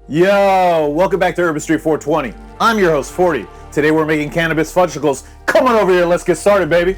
Yo, welcome back to Urban Street 420. I'm your host, 40. Today we're making Cannabis Fudgesicles. Come on over here, let's get started, baby.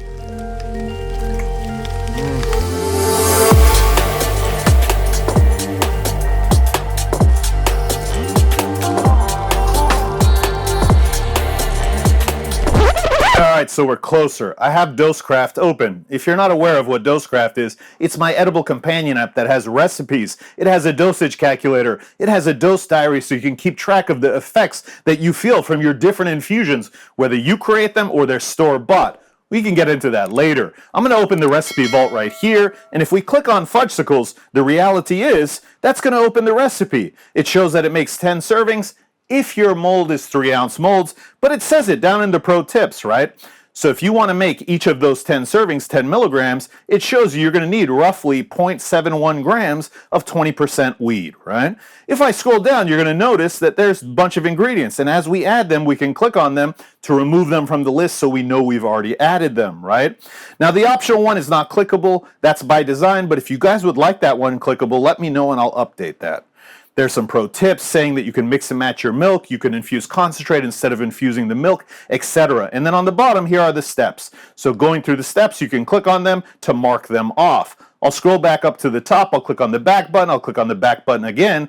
Alright, so we're closer. I have dosecraft open. If you're not aware of what dosecraft is, it's my edible companion app that has recipes. It has a dosage calculator. It has a dose diary so you can keep track of the effects that you feel from your different infusions, whether you create them or they're store-bought. We can get into that later. I'm going to open the recipe vault right here, and if we click on Fudgesicles, the reality is that's going to open the recipe. It shows that it makes 10 servings if your mold is 3-ounce molds, but it says it down in the pro tips, right? So if you want to make each of those 10 servings 10 milligrams, it shows you're going to need roughly 0.71 grams of 20% weed, right? If I scroll down, you're going to notice that there's a bunch of ingredients, and as we add them, we can click on them to remove them from the list so we know we've already added them, right? Now, the optional one is not clickable. That's by design, but if you guys would like that one clickable, let me know and I'll update that. There's some pro tips saying that you can mix and match your milk, you can infuse concentrate instead of infusing the milk, etc. And then on the bottom, here are the steps. So going through the steps, you can click on them to mark them off. I'll scroll back up to the top, I'll click on the back button, I'll click on the back button again,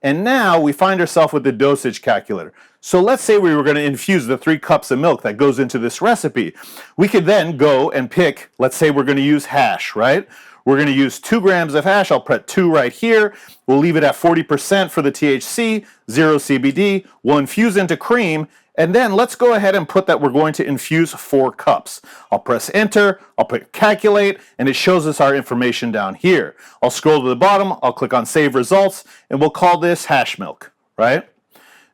and now we find ourselves with the dosage calculator. So let's say we were going to infuse the 3 cups of milk that goes into this recipe. We could then go and pick, let's say we're going to use hash, right? We're going to use 2 grams of hash. I'll put 2 right here. We'll leave it at 40% for the THC, 0 CBD. We'll infuse into cream. And then let's go ahead and put that we're going to infuse 4 cups. I'll press enter, I'll put calculate, and it shows us our information down here. I'll scroll to the bottom, I'll click on save results, and we'll call this hash milk, right?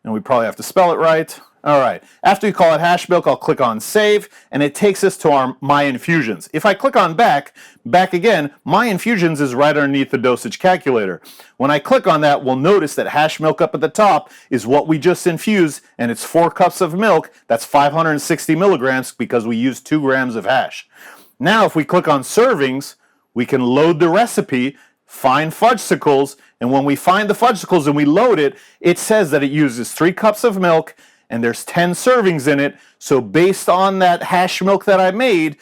And we probably have to spell it right. All right, after we call it hash milk, I'll click on save, and it takes us to our My Infusions. If I click on back again, My Infusions is right underneath the dosage calculator. When I click on that, we'll notice that hash milk up at the top is what we just infused, and it's 4 cups of milk. That's 560 milligrams because we used 2 grams of hash. Now, if we click on servings, we can load the recipe, find Fudgesicles, and when we find the Fudgesicles and we load it, it says that it uses 3 cups of milk, and there's 10 servings in it, so based on that hash milk that I made,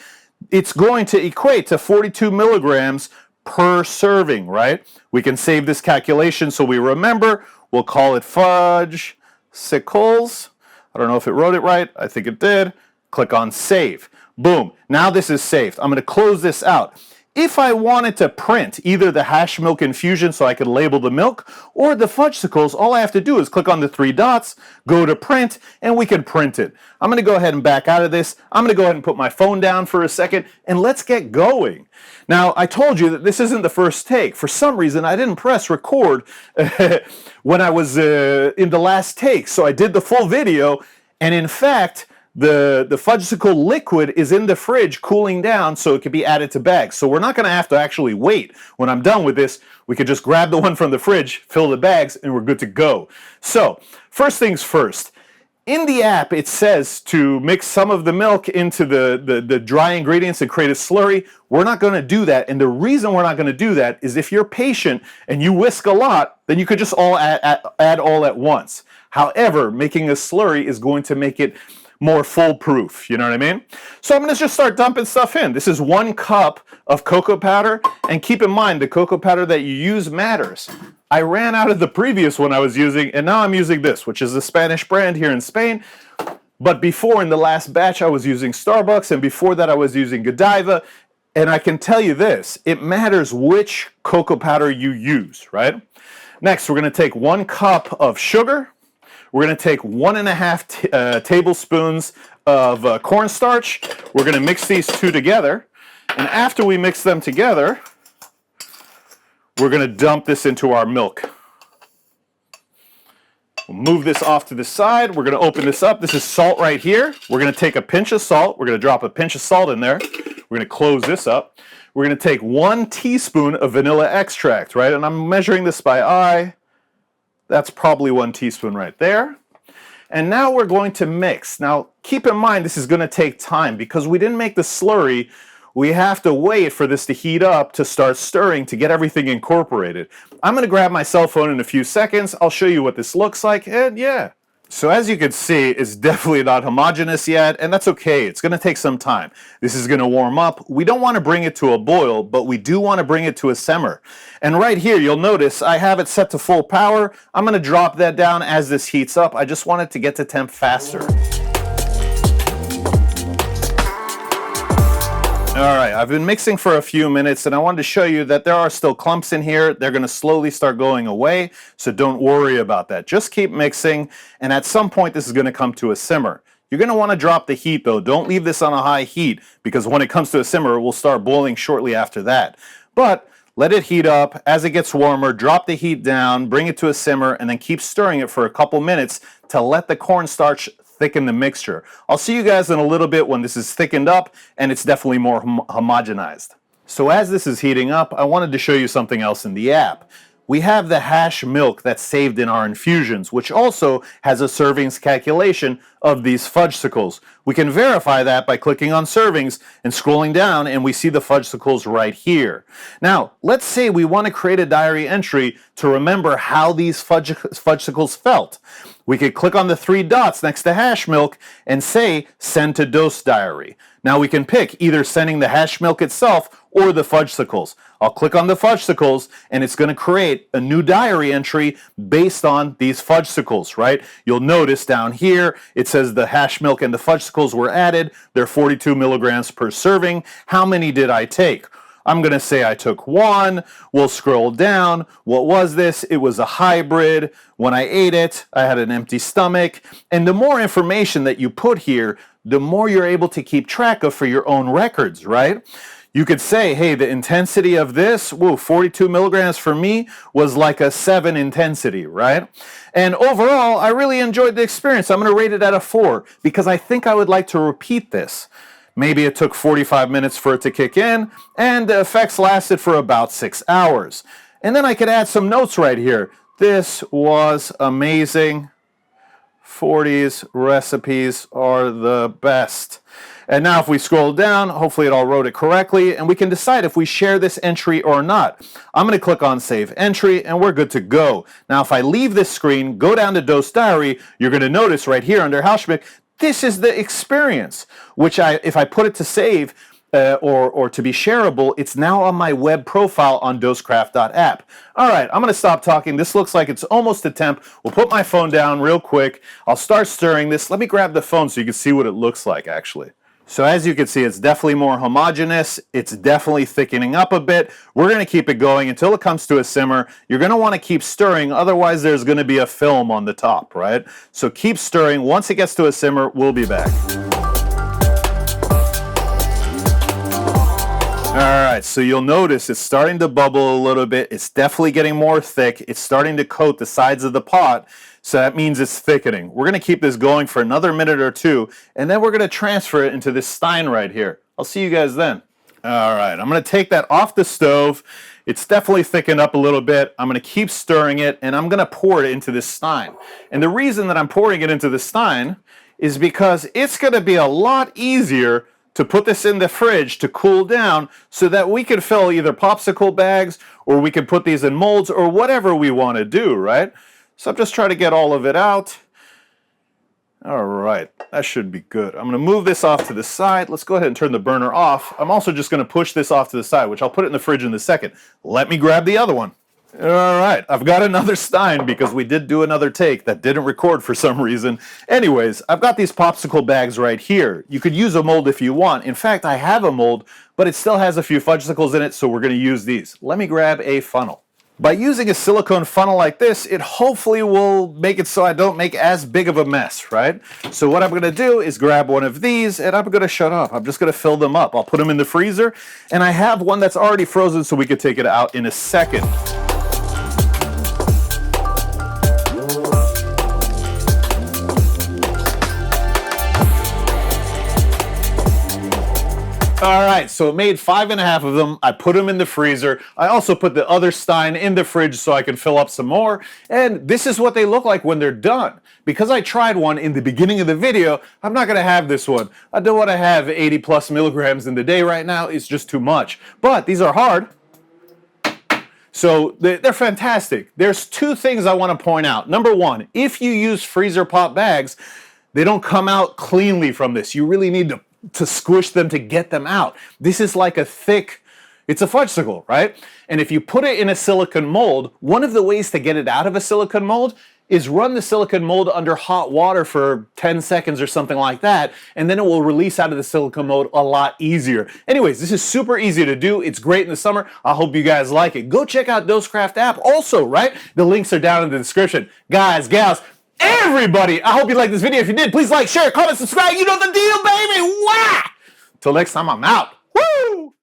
it's going to equate to 42 milligrams per serving, right? We can save this calculation so we remember. We'll call it Fudgesicles. I don't know if it wrote it right. I think it did. Click on save. Boom. Now this is saved. I'm going to close this out. If I wanted to print either the hash milk infusion so I could label the milk or the Fudgesicles, all I have to do is click on the 3 dots, go to print, and we can print it. I'm going to go ahead and back out of this. I'm going to go ahead and put my phone down for a second, and let's get going. Now, I told you that this isn't the first take. For some reason, I didn't press record when I was in the last take, so I did the full video, and in fact, the Fudgesicle liquid is in the fridge cooling down so it can be added to bags. So we're not going to have to actually wait. When I'm done with this, we could just grab the one from the fridge, fill the bags, and we're good to go. So, first things first. In the app, it says to mix some of the milk into the dry ingredients and create a slurry. We're not going to do that, and the reason we're not going to do that is if you're patient and you whisk a lot, then you could just all add all at once. However, making a slurry is going to make it more foolproof, you know what I mean? So I'm going to just start dumping stuff in. This is 1 cup of cocoa powder, and keep in mind the cocoa powder that you use matters. I ran out of the previous one I was using, and now I'm using this, which is a Spanish brand here in Spain. But before, in the last batch, I was using Starbucks, and before that I was using Godiva, and I can tell you this, it matters which cocoa powder you use, right? Next, we're going to take 1 cup of sugar. We're going to take 1.5 tablespoons of cornstarch. We're going to mix these 2 together. And after we mix them together, we're going to dump this into our milk. We'll move this off to the side. We're going to open this up. This is salt right here. We're going to take a pinch of salt. We're going to drop a pinch of salt in there. We're going to close this up. We're going to take 1 teaspoon of vanilla extract, right? And I'm measuring this by eye. That's probably 1 teaspoon right there. And now we're going to mix. Now, keep in mind this is going to take time because we didn't make the slurry we have to wait for this to heat up to start stirring to get everything incorporated. I'm going to grab my cell phone in a few seconds. I'll show you what this looks like, and yeah. So as you can see, it's definitely not homogeneous yet, and that's okay. It's going to take some time. This is going to warm up. We don't want to bring it to a boil, but we do want to bring it to a simmer. And right here, you'll notice I have it set to full power. I'm going to drop that down as this heats up. I just want it to get to temp faster. All right, I've been mixing for a few minutes, and I wanted to show you that there are still clumps in here. They're going to slowly start going away, so don't worry about that. Just keep mixing, and at some point this is going to come to a simmer. You're going to want to drop the heat, though. Don't leave this on a high heat, because when it comes to a simmer, it will start boiling shortly after that. But let it heat up. As it gets warmer, drop the heat down, bring it to a simmer, and then keep stirring it for a couple minutes to let the cornstarch thicken the mixture. I'll see you guys in a little bit when this is thickened up and it's definitely more homogenized. So as this is heating up, I wanted to show you something else in the app. We have the hash milk that's saved in our infusions, which also has a servings calculation of these fudgesicles. We can verify that by clicking on servings and scrolling down, and we see the fudgesicles right here. Now, let's say we want to create a diary entry to remember how these fudgesicles felt. We could click on the 3 dots next to hash milk and say send to dose diary. Now we can pick either sending the hash milk itself or the fudgesicles. I'll click on the fudgesicles and it's going to create a new diary entry based on these fudgesicles, right? You'll notice down here it says the hash milk and the fudgesicles were added. They're 42 milligrams per serving. How many did I take? I'm going to say I took 1. We'll scroll down. What was this? It was a hybrid. When I ate it, I had an empty stomach. And the more information that you put here, the more you're able to keep track of for your own records, right? You could say, hey, the intensity of this, 42 milligrams for me was like a 7 intensity, right? And overall, I really enjoyed the experience. I'm going to rate it at a 4 because I think I would like to repeat this. Maybe it took 45 minutes for it to kick in, and the effects lasted for about 6 hours. And then I could add some notes right here. This was amazing. 40s recipes are the best. And now if we scroll down, hopefully it all wrote it correctly, and we can decide if we share this entry or not. I'm going to click on Save Entry, and we're good to go. Now if I leave this screen, go down to Dose Diary, you're going to notice right here under Hauschmick, this is the experience, which if I put it to save or to be shareable, it's now on my web profile on dosecraft.app. All right, I'm going to stop talking. This looks like it's almost a temp. We'll put my phone down real quick. I'll start stirring this. Let me grab the phone so you can see what it looks like, actually. So as you can see, it's definitely more homogeneous. It's definitely thickening up a bit. We're going to keep it going until it comes to a simmer. You're going to want to keep stirring, otherwise there's going to be a film on the top, right? So keep stirring. Once it gets to a simmer, we'll be back. All right, so you'll notice it's starting to bubble a little bit. It's definitely getting more thick. It's starting to coat the sides of the pot. So that means it's thickening. We're going to keep this going for another minute or two, and then we're going to transfer it into this stein right here. I'll see you guys then. All right, I'm going to take that off the stove. It's definitely thickened up a little bit. I'm going to keep stirring it, and I'm going to pour it into this stein. And the reason that I'm pouring it into the stein is because it's going to be a lot easier to put this in the fridge to cool down so that we can fill either popsicle bags or we can put these in molds or whatever we want to do, right? So I'm just trying to get all of it out. All right, that should be good. I'm going to move this off to the side. Let's go ahead and turn the burner off. I'm also just going to push this off to the side, which I'll put it in the fridge in a second. Let me grab the other one. All right, I've got another stein because we did do another take that didn't record for some reason. Anyways, I've got these popsicle bags right here. You could use a mold if you want. In fact, I have a mold, but it still has a few fudgesicles in it, so we're going to use these. Let me grab a funnel. By using a silicone funnel like this, it hopefully will make it so I don't make as big of a mess, right? So what I'm going to do is grab one of these, and I'm going to shut up. I'm just going to fill them up. I'll put them in the freezer, and I have one that's already frozen so we could take it out in a second. All right, so it made 5.5 of them. I put them in the freezer. I also put the other stein in the fridge so I can fill up some more. And this is what they look like when they're done. Because I tried one in the beginning of the video, I'm not gonna have this one. I don't wanna have 80 plus milligrams in the day right now. It's just too much. But these are hard. So they're fantastic. There's two things I want to point out. Number one, if you use freezer pop bags, they don't come out cleanly from this. You really need to squish them to get them out. This is like a thick, it's a fudgesicle, right? And if you put it in a silicone mold, one of the ways to get it out of a silicone mold is run the silicone mold under hot water for 10 seconds or something like that, and then it will release out of the silicone mold a lot easier. Anyways, this is super easy to do. It's great in the summer. I hope you guys like it. Go check out dosecraft app also, right? The links are down in the description. Guys, gals, everybody, I hope you liked this video. If you did, please like, share, comment, subscribe. You know the deal, baby. Wah! Till next time, I'm out. Woo!